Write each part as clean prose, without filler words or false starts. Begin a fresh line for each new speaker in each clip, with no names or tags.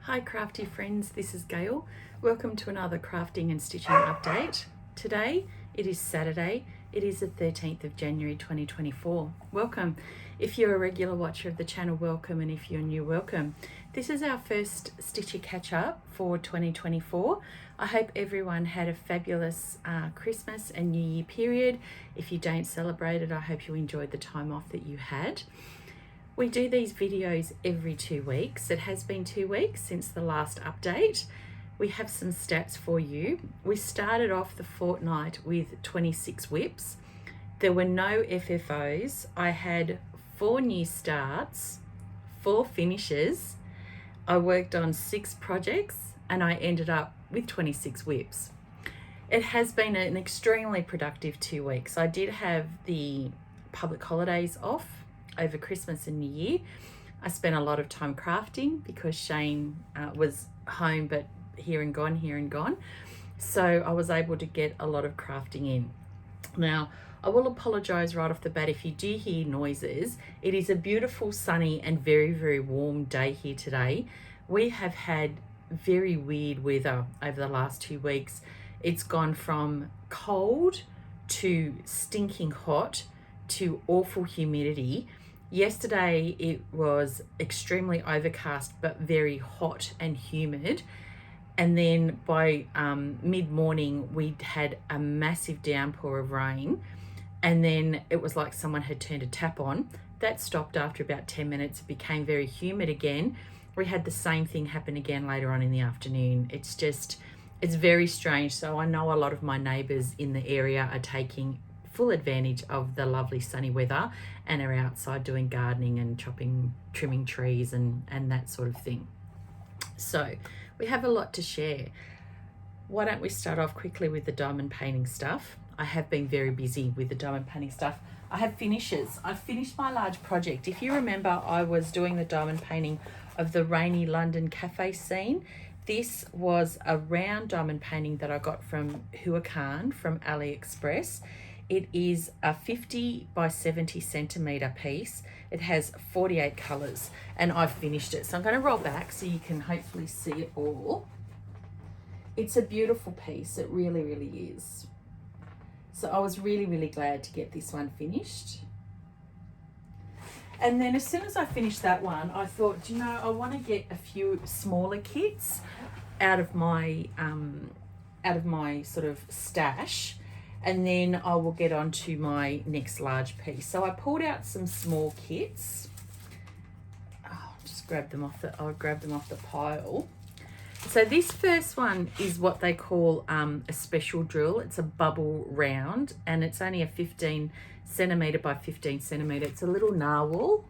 Hi crafty friends, this is Gail. Welcome to another crafting and stitching update. Today it is Saturday, it is the 13th of January 2024. Welcome. If you're a regular watcher of the channel, welcome, and if you're new, welcome. This is our first Stitchy catch up for 2024. I hope everyone had a fabulous Christmas and New Year period. If you don't celebrate it, I hope you enjoyed the time off that you had. We do these videos every 2 weeks. It has been 2 weeks since the last update. We have some stats for you. We started off the fortnight with 26 WIPs. There were no FFOs. I had 4 new starts, 4 finishes. I worked on 6 projects and I ended up with 26 WIPs. It has been an extremely productive 2 weeks. I did have the public holidays off over Christmas and New Year. I spent a lot of time crafting because Shane was home but here and gone. So I was able to get a lot of crafting in. Now, I will apologise right off the bat if you do hear noises. It is a beautiful, sunny and very, very warm day here today. We have had very weird weather over the last 2 weeks. It's gone from cold to stinking hot to awful humidity. Yesterday it was extremely overcast but very hot and humid, and then by mid-morning we had a massive downpour of rain, and then it was like someone had turned a tap on. That stopped after about 10 minutes. It became very humid again. We had the same thing happen again later on in the afternoon. It's very strange. So I know a lot of my neighbours in the area are taking full advantage of the lovely sunny weather and are outside doing gardening and trimming trees and that sort of thing. So we have a lot to share. Why don't we start off quickly with the diamond painting stuff? I have been very busy with the diamond painting stuff. I have finishes. I finished my large project. If you remember, I was doing the diamond painting of the rainy London cafe scene. This was a round diamond painting that I got from Huacan from AliExpress. It is a 50 by 70 centimetre piece. It has 48 colours and I've finished it. So I'm going to roll back so you can hopefully see it all. It's a beautiful piece. It really, really is. So I was really, really glad to get this one finished. And then as soon as I finished that one, I thought, you know, I want to get a few smaller kits out of my sort of stash. And then I will get on to my next large piece. So I pulled out some small kits. I'll grab them off the pile. So this first one is what they call a special drill. It's a bubble round and it's only a 15 centimetre by 15 centimetre. It's a little narwhal.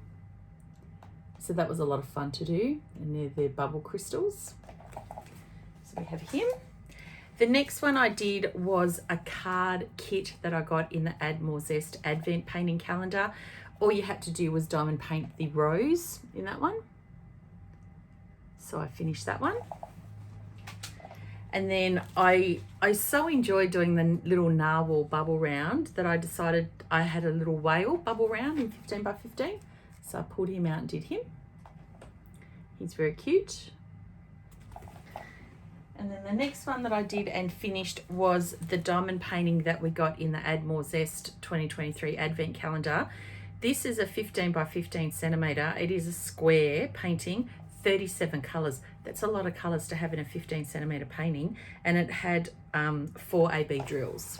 So that was a lot of fun to do. And they're bubble crystals. So we have him. The next one I did was a card kit that I got in the Add More Zest Advent painting calendar. All you had to do was diamond paint the rose in that one. So I finished that one. And then I so enjoyed doing the little narwhal bubble round that I decided I had a little whale bubble round in 15 by 15. So I pulled him out and did him. He's very cute. And then the next one that I did and finished was the diamond painting that we got in the Add More Zest 2023 Advent calendar. This is a 15 by 15 centimetre. It is a square painting, 37 colours. That's a lot of colours to have in a 15 centimetre painting. And it had 4 AB drills.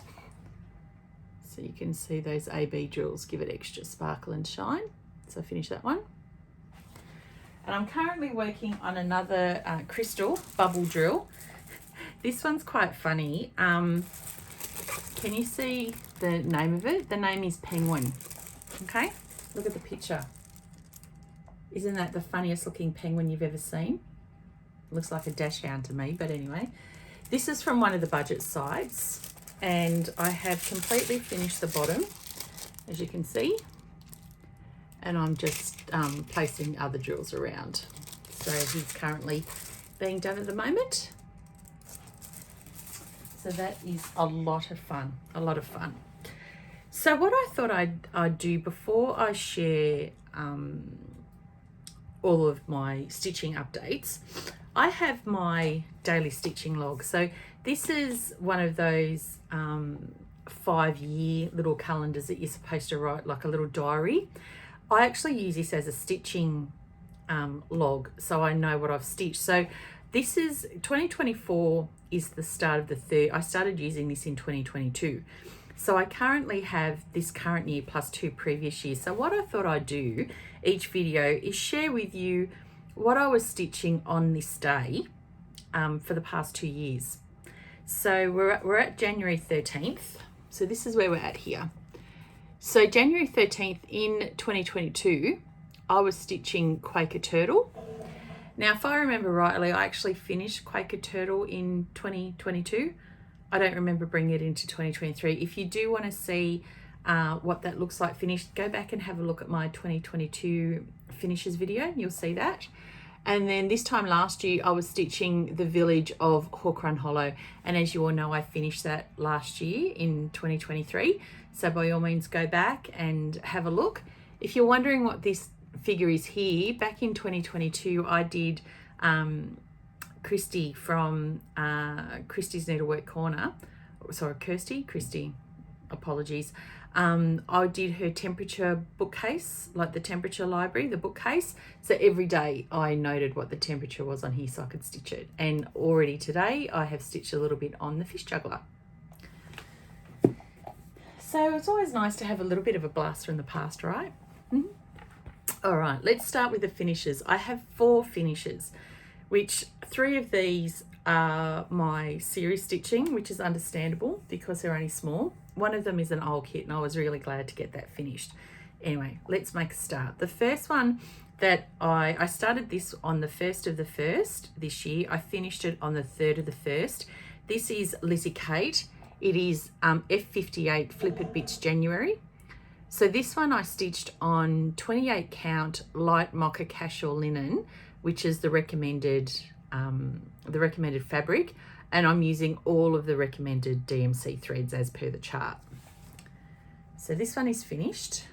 So you can see those AB drills give it extra sparkle and shine. So I finished that one. And I'm currently working on another crystal bubble drill. This one's quite funny. Can you see the name of it? The name is Penguin. Okay, look at the picture. Isn't that the funniest looking penguin you've ever seen? Looks like a dachshund to me, but anyway. This is from one of the budget sites and I have completely finished the bottom, as you can see. And I'm just placing other drills around. So he's currently being done at the moment. So that is a lot of fun, So what I thought I'd do before I share all of my stitching updates, I have my daily stitching log. So this is one of those 5-year little calendars that you're supposed to write, like a little diary. I actually use this as a stitching log, so I know what I've stitched. So this is 2024 is the start of the third. I started using this in 2022. So I currently have this current year plus 2 previous years. So what I thought I'd do each video is share with you what I was stitching on this day for the past 2 years. So we're at January 13th. So this is where we're at here. So January 13th in 2022, I was stitching Quaker Turtle. Now, if I remember rightly, I actually finished Quaker Turtle in 2022. I don't remember bringing it into 2023. If you do want to see what that looks like finished, go back and have a look at my 2022 finishes video. You'll see that. And then this time last year, I was stitching the village of Hawk Run Hollow. And as you all know, I finished that last year in 2023. So by all means, go back and have a look. If you're wondering what this figure is here, back in 2022, I did Christy from Christy's Needlework Corner. Sorry, Christy, apologies. I did her temperature bookcase, like the temperature library, the bookcase. So every day I noted what the temperature was on here so I could stitch it. And already today I have stitched a little bit on the Fish Juggler. So it's always nice to have a little bit of a blast from the past, right? All right, let's start with the finishes. I have 4 finishes, which 3 of these are my series stitching, which is understandable because they're only small. One of them is an old kit and I was really glad to get that finished. Anyway, let's make a start. The first one that I started this on the 1st of the 1st this year. I finished it on the 3rd of the 1st. This is Lizzy Kate. It is F58 Flippered Bits January. So this one I stitched on 28 count light mocha casual linen, which is the recommended fabric, and I'm using all of the recommended DMC threads as per the chart. So this one is finished,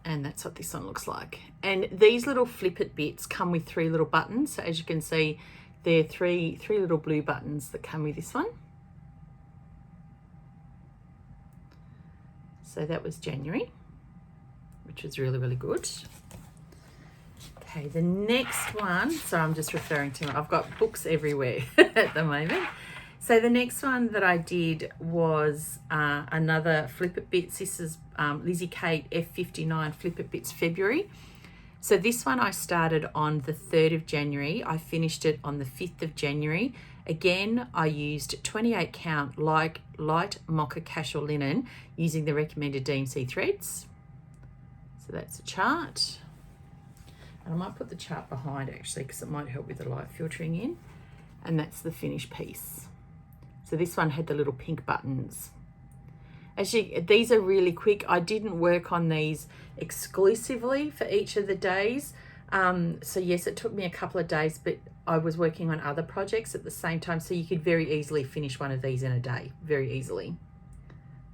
and that's what this one looks like. And these little flip-it bits come with 3 little buttons. So as you can see, there are three little blue buttons that come with this one. So that was January, which was really, really good. Okay, the next one, so I'm just referring to, I've got books everywhere at the moment. So the next one that I did was another Flip It Bits. This is Lizzy Kate F59 Flip It Bits February. So this one I started on the 3rd of January. I finished it on the 5th of January. Again, I used 28 count light mocha casual linen using the recommended DMC threads. So that's a chart. And I might put the chart behind actually because it might help with the light filtering in. And that's the finished piece. So this one had the little pink buttons. Actually, these are really quick. I didn't work on these exclusively for each of the days. So yes, it took me a couple of days, but I was working on other projects at the same time. So you could very easily finish one of these in a day, very easily.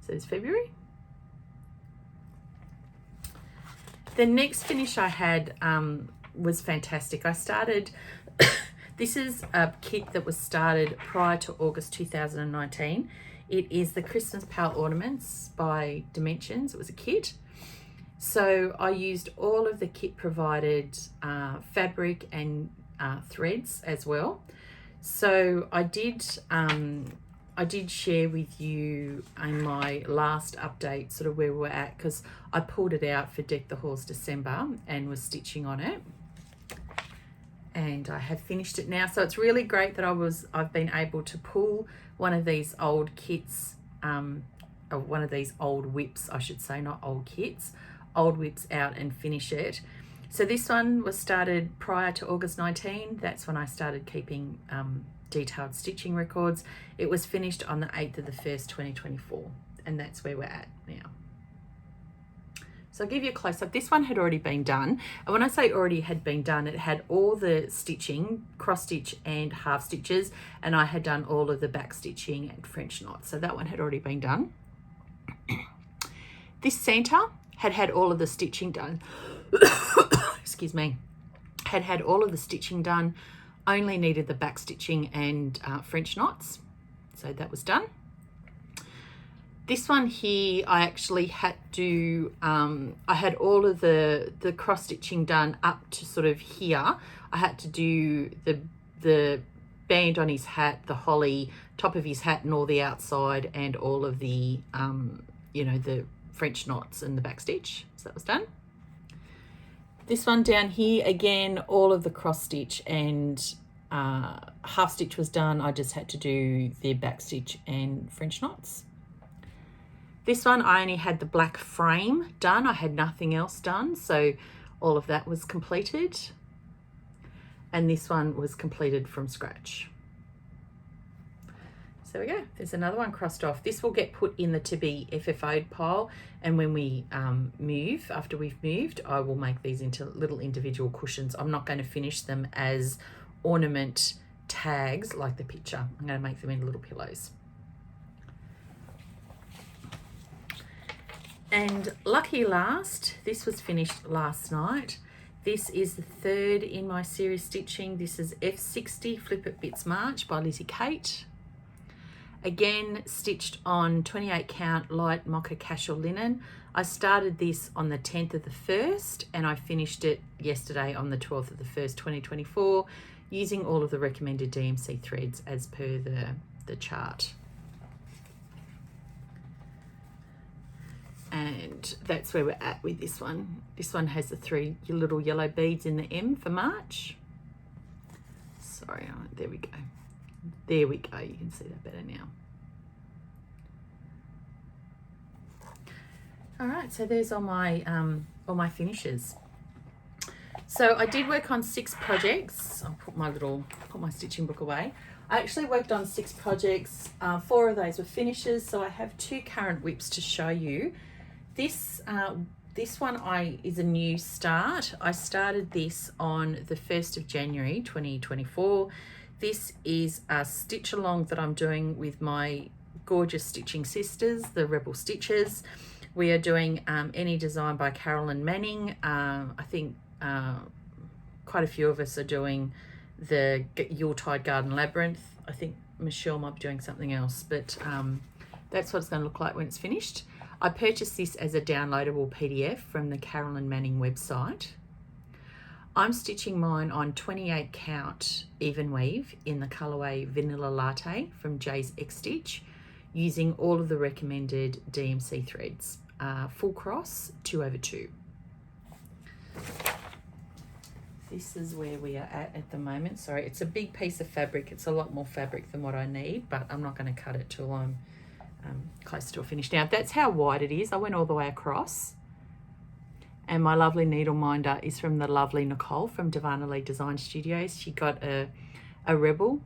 So it's February. The next finish I had was fantastic. I started, this is a kit that was started prior to August 2019. It is the Christmas Pal Ornaments by Dimensions. It was a kit. So I used all of the kit provided fabric and threads as well. So I did share with you in my last update sort of where we're at, because I pulled it out for Deck the Halls December and was stitching on it. And I have finished it now. So it's really great that I've been able to pull one of these old kits, or one of these old WIPs, I should say, not old kits, old WIPs out and finish it. So this one was started prior to August 19. That's when I started keeping detailed stitching records. It was finished on the 8th of the 1st, 2024. And that's where we're at now. So I'll give you a close-up. This one had already been done. And when I say already had been done, it had all the stitching, cross stitch and half stitches, and I had done all of the back stitching and French knots. So that one had already been done. This center had all of the stitching done. excuse me, had all of the stitching done, only needed the back stitching and French knots. So that was done. This one here, I actually had to, I had all of the cross stitching done up to sort of here. I had to do the band on his hat, the holly, top of his hat and all the outside, and all of the, you know, the French knots and the back stitch. So that was done. This one down here, again, all of the cross stitch and half stitch was done. I just had to do the back stitch and French knots. This one, I only had the black frame done. I had nothing else done. So all of that was completed. And this one was completed from scratch. So there we go. There's another one crossed off. This will get put in the to be FFO'd pile. And when we move, after we've moved, I will make these into little individual cushions. I'm not going to finish them as ornament tags like the picture. I'm going to make them into little pillows. And lucky last, this was finished last night. This is the third in my series stitching. This is F60 Flip It Bits March by Lizzy Kate. Again, stitched on 28 count light mocha casual linen. I started this on the 10th of the 1st and I finished it yesterday on the 12th of the 1st, 2024, using all of the recommended DMC threads as per the chart. And that's where we're at with this one. This one has the 3 little yellow beads in the M for March. Sorry, there we go. There we go, you can see that better now. All right, so there's all my finishes. So I did work on 6 projects. I'll put my stitching book away. I actually worked on 6 projects. 4 of those were finishes, so I have 2 current WIPs to show you. This one is a new start. I started this on the 1st of January 2024. This is a stitch along that I'm doing with my gorgeous stitching sisters, the Rebel Stitches. We are doing Any Design by Carolyn Manning. I think quite a few of us are doing the Yuletide Garden Labyrinth. I think Michelle might be doing something else, but that's what it's going to look like when it's finished. I purchased this as a downloadable PDF from the Carolyn Manning website. I'm stitching mine on 28 count even weave in the colorway Vanilla Latte from Jay's X Stitch, using all of the recommended DMC threads. Full cross, 2/2. This is where we are at the moment. Sorry, it's a big piece of fabric. It's a lot more fabric than what I need, but I'm not going to cut it till I'm close to a finish. Now, that's how wide it is. I went all the way across. And my lovely needle minder is from the lovely Nicole from Darvanalee Designs Studio. She got a Rebel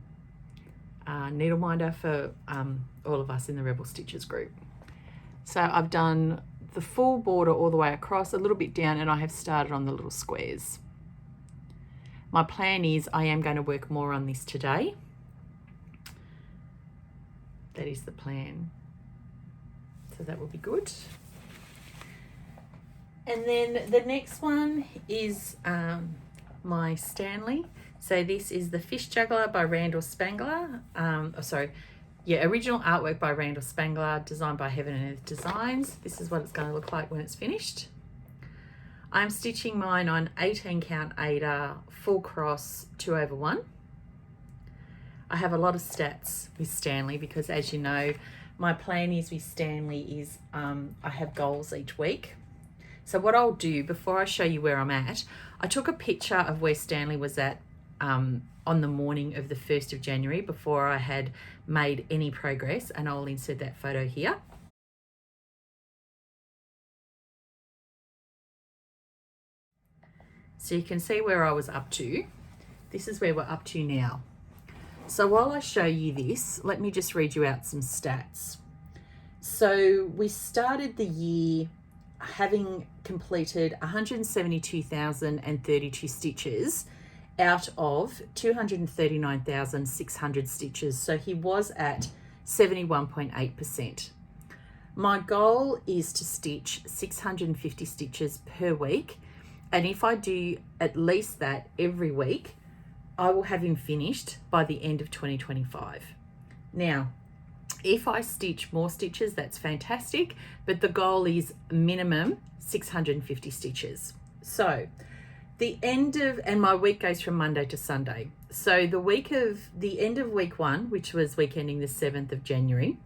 needle minder for all of us in the Rebel Stitches group. So I've done the full border all the way across, a little bit down, and I have started on the little squares. My plan is I am going to work more on this today. That is the plan. So that will be good. And then the next one is my Stanley. So this is the Fish Juggler by Randall Spangler. Original artwork by Randall Spangler, designed by Heaven and Earth Designs. This is what it's going to look like when it's finished. I'm stitching mine on 18 count Ada, full cross, 2/1. I have a lot of stats with Stanley because, as you know, my plan is with Stanley is I have goals each week. So what I'll do before I show you where I'm at, I took a picture of where Stanley was at on the morning of the 1st of January before I had made any progress, and I'll insert that photo here. So you can see where I was up to. This is where we're up to now. So while I show you this, let me just read you out some stats. So we started the year having completed 172,032 stitches out of 239,600 stitches. So he was at 71.8%. My goal is to stitch 650 stitches per week, And if I do at least that every week, I will have him finished by the end of 2025. Now, if I stitch more stitches, that's fantastic, but the goal is minimum 650 stitches. So the end of, and my week goes from Monday to Sunday. So the end of week 1, which was week ending the 7th of January,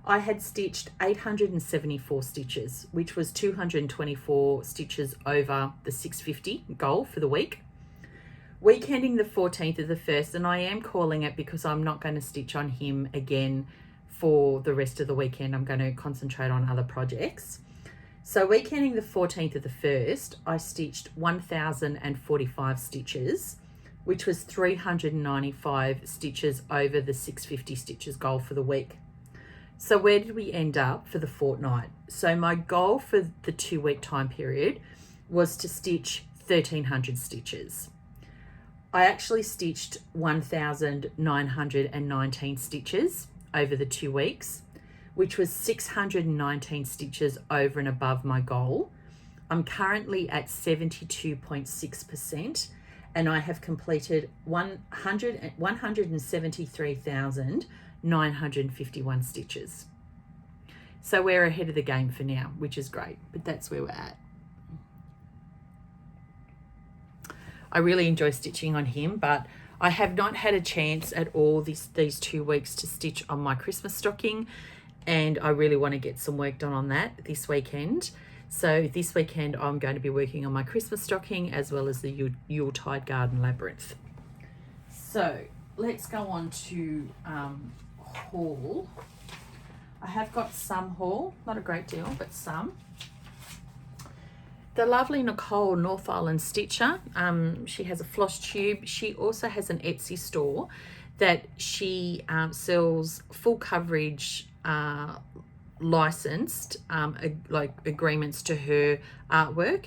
I had stitched 874 stitches, which was 224 stitches over the 650 goal for the week. Week ending the 14th of the 1st, and I am calling it because I'm not going to stitch on him again for the rest of the weekend. I'm going to concentrate on other projects. So week ending the 14th of the 1st, I stitched 1,045 stitches, which was 395 stitches over the 650 stitches goal for the week. So where did we end up for the fortnight? So my goal for the 2-week time period was to stitch 1,300 stitches. I actually stitched 1,919 stitches over the 2 weeks, which was 619 stitches over and above my goal. I'm currently at 72.6%, and I have completed 173,951 stitches. So we're ahead of the game for now, which is great, but that's where we're at. I really enjoy stitching on him, but I have not had a chance at all these 2 weeks to stitch on my Christmas stocking, and I really want to get some work done on that this weekend. So this weekend I'm going to be working on my Christmas stocking as well as the Yuletide Garden Labyrinth. So let's go on to haul. I have got some haul, not a great deal, but some. The lovely Nicole, North Island Stitcher, she has a floss tube. She also has an Etsy store that she sells full coverage licensed like agreements to her artwork.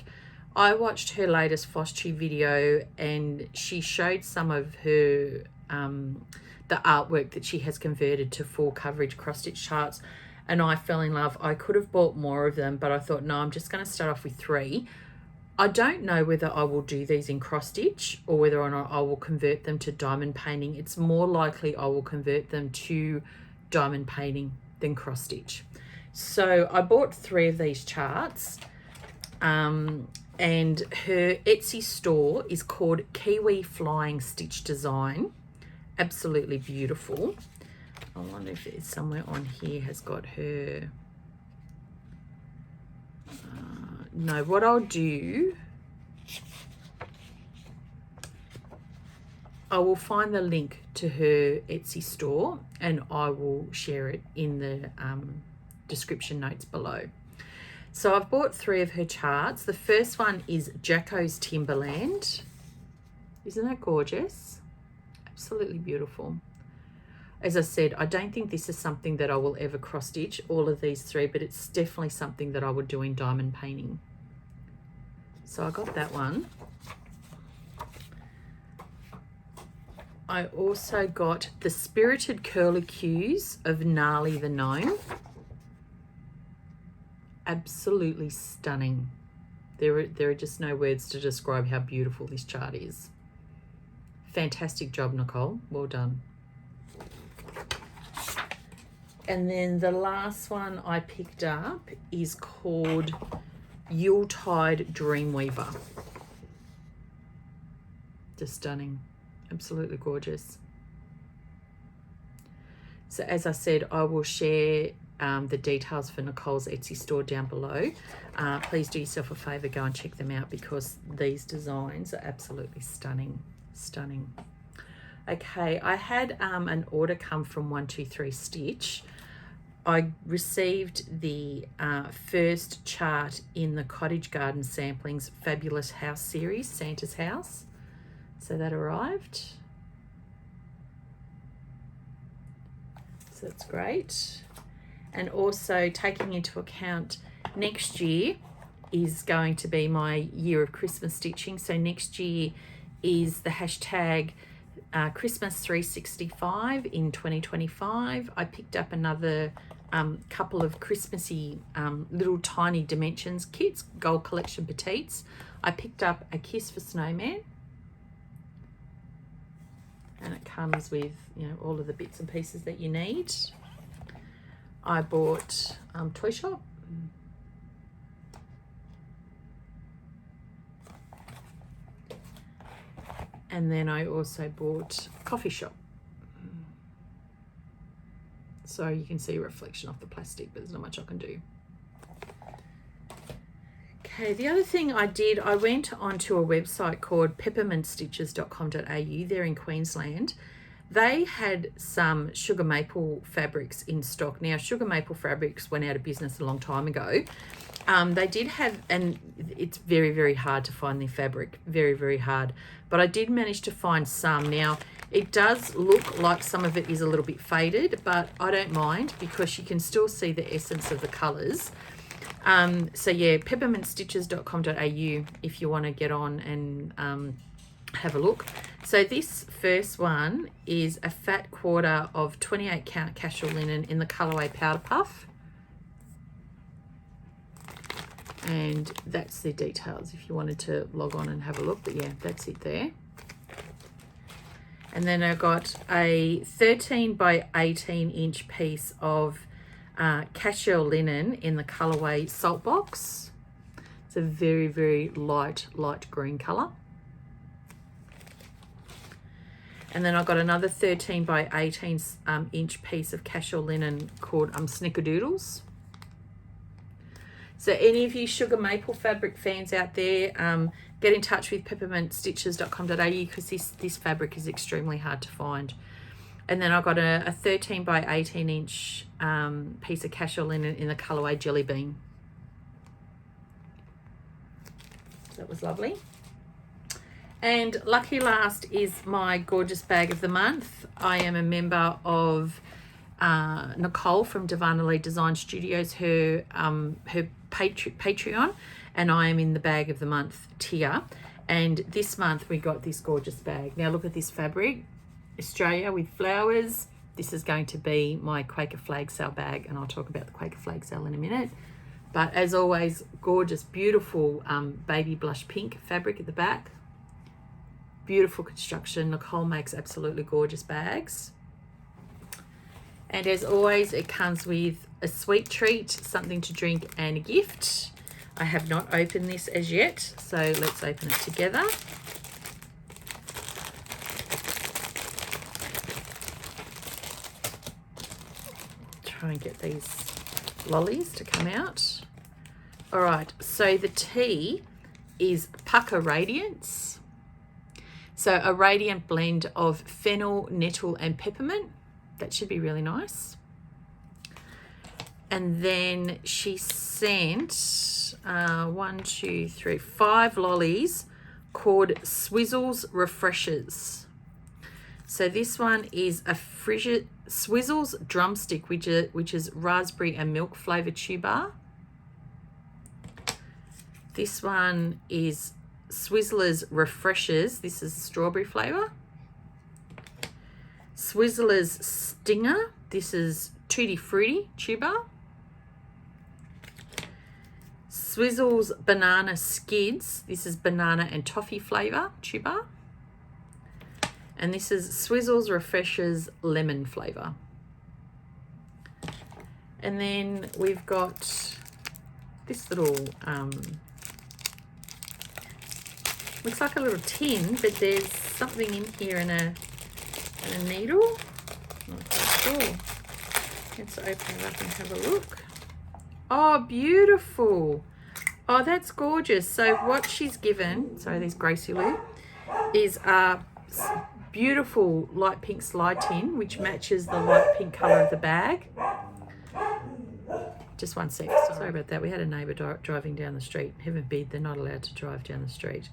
I watched her latest floss tube video, and she showed some of her the artwork that she has converted to full coverage cross stitch charts, and I fell in love. I could have bought more of them, but I thought, no, I'm just going to start off with 3. I don't know whether I will do these in cross stitch or whether or not I will convert them to diamond painting. It's more likely I will convert them to diamond painting than cross stitch. So I bought 3 of these charts, and her Etsy store is called Kiwi Flying Stitch Design. Absolutely beautiful. I wonder if it's somewhere on here has got her. No, what I'll do, I will find the link to her Etsy store and I will share it in the description notes below. So I've bought 3 of her charts. The first one is Jacko's Timberland. Isn't that gorgeous? Absolutely beautiful. As I said, I don't think this is something that I will ever cross stitch, all of these 3, but it's definitely something that I would do in diamond painting. So I got that one. I also got the Spirited Curlicues of Gnarly the Gnome. Absolutely stunning. There are just no words to describe how beautiful this chart is. Fantastic job, Nicole. Well done. And then the last one I picked up is called Yuletide Dreamweaver. Just stunning. Absolutely gorgeous. So as I said, I will share the details for Nicole's Etsy store down below. Please do yourself a favour, go and check them out because these designs are absolutely stunning. Stunning. Okay, I had an order come from 123 Stitch. I received the first chart in the Cottage Garden Samplings Fabulous House series, Santa's House. So that arrived. So that's great. And also taking into account next year is going to be my year of Christmas stitching. So next year is the hashtag Christmas 365 in 2025. I picked up another couple of Christmassy little tiny dimensions kits, Gold Collection Petites. I picked up a Kiss for Snowman, and it comes with, you know, all of the bits and pieces that you need. I bought Toy Shop. And then I also bought Coffee Shop. So you can see a reflection off the plastic, but there's not much I can do. Okay, the other thing I did, I went onto a website called peppermintstitches.com.au. They're in Queensland. They had some sugar maple fabrics in stock. Now, sugar maple fabrics went out of business a long time ago. They did have, and it's very, very hard to find their fabric, very, very hard. But I did manage to find some. Now, it does look like some of it is a little bit faded, but I don't mind because you can still see the essence of the colours. So yeah, peppermintstitches.com.au if you want to get on and have a look. So this first one is a fat quarter of 28 count casual linen in the colourway Powder Puff. And that's the details if you wanted to log on and have a look. But yeah, that's it there. And then I got a 13 by 18 inch piece of casual linen in the colourway Salt Box. It's a very, very light green colour. And then I got another 13 by 18 inch piece of casual linen called Snickerdoodles. So any of you sugar maple fabric fans out there, get in touch with peppermintstitches.com.au because this fabric is extremely hard to find. And then I got a 13 by 18 inch piece of casual linen in the colourway Jelly Bean. That was lovely. And lucky last is my gorgeous bag of the month. I am a member of Nicole from Darvanalee Designs Studios, her Patreon, and I am in the bag of the month tier. And this month we got this gorgeous bag. Now look at this fabric, Australia with flowers. This is going to be my Quaker Flag SAL bag, and I'll talk about the Quaker Flag SAL in a minute. But as always, gorgeous, beautiful baby blush pink fabric at the back. Beautiful construction. Nicole makes absolutely gorgeous bags. And as always, it comes with a sweet treat, something to drink, and a gift. I have not opened this as yet, so let's open it together. Try and get these lollies to come out. All right, so the tea is Pucker Radiance. So a radiant blend of fennel, nettle, and peppermint. That should be really nice. And then she sent 5 lollies called Swizzles Refreshers. So this one is a Swizzles Drumstick, which is raspberry and milk flavoured chew bar. This one is Swizzlers Refreshers. This is strawberry flavour. Swizzlers Stinger. This is Tutti Frutti chew bar. Swizzles Banana Skids. This is banana and toffee flavour chew bar. And this is Swizzles Refreshers lemon flavour. And then we've got this little looks like a little tin, but there's something in here and a needle. Not quite sure. Let's open it up and have a look. Oh, beautiful. Oh, that's gorgeous. So what she's given, sorry, there's Gracie Lou, is a beautiful light pink slide tin, which matches the light pink colour of the bag. Just one sec. Sorry about that. We had a neighbour driving down the street. Heaven forbid, they're not allowed to drive down the street.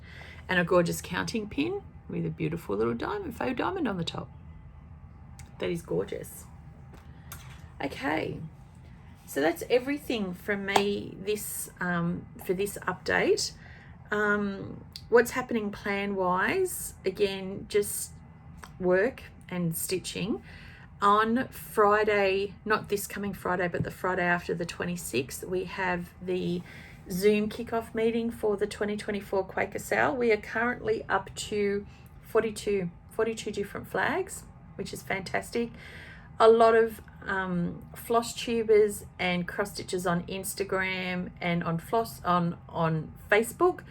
And a gorgeous counting pin with a beautiful little diamond, faux diamond on the top. That is gorgeous. Okay, so that's everything from me this for this update. What's happening plan-wise? Again, just work and stitching. On Friday, not this coming Friday, but the Friday after the 26th, we have the Zoom kickoff meeting for the 2024 Quaker SAL. We are currently up to 42 different flags, which is fantastic. A lot of floss tubers and cross stitches on Instagram and on Facebook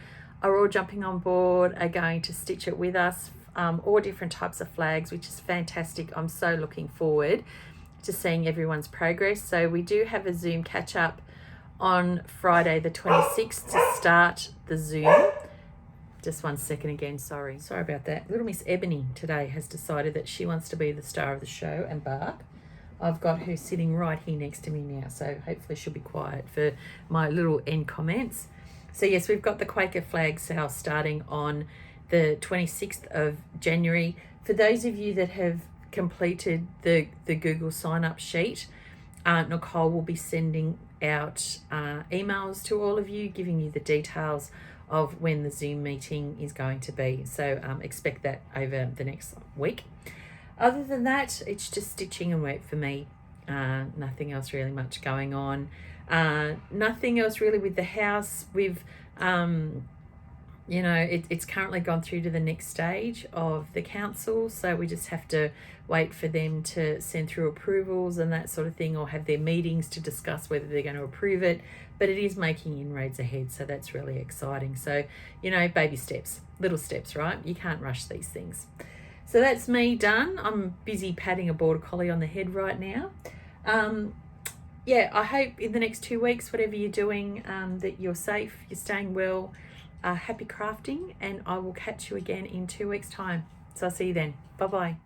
are all jumping on board, are going to stitch it with us, all different types of flags, which is fantastic. I'm so looking forward to seeing everyone's progress. So we do have a Zoom catch up on Friday the 26th to start the Zoom. Just 1 second again, sorry about that. Little Miss Ebony today has decided that she wants to be the star of the show and bark. I've got her sitting right here next to me now, so hopefully she'll be quiet for my little end comments. So yes, we've got the Quaker Flag SAL starting on the 26th of January. For those of you that have completed the Google sign-up sheet, Nicole will be sending out emails to all of you, giving you the details of when the Zoom meeting is going to be. So expect that over the next week. Other than that, it's just stitching and work for me. Nothing else really much going on. Nothing else really with the house. We've, it's currently gone through to the next stage of the council. So we just have to wait for them to send through approvals and that sort of thing, or have their meetings to discuss whether they're going to approve it. But it is making inroads ahead, so that's really exciting. So, baby steps, little steps, right? You can't rush these things. So that's me done. I'm busy patting a border collie on the head right now. I hope in the next 2 weeks, whatever you're doing, that you're safe, you're staying well, happy crafting, and I will catch you again in 2 weeks' time. So I'll see you then. Bye-bye.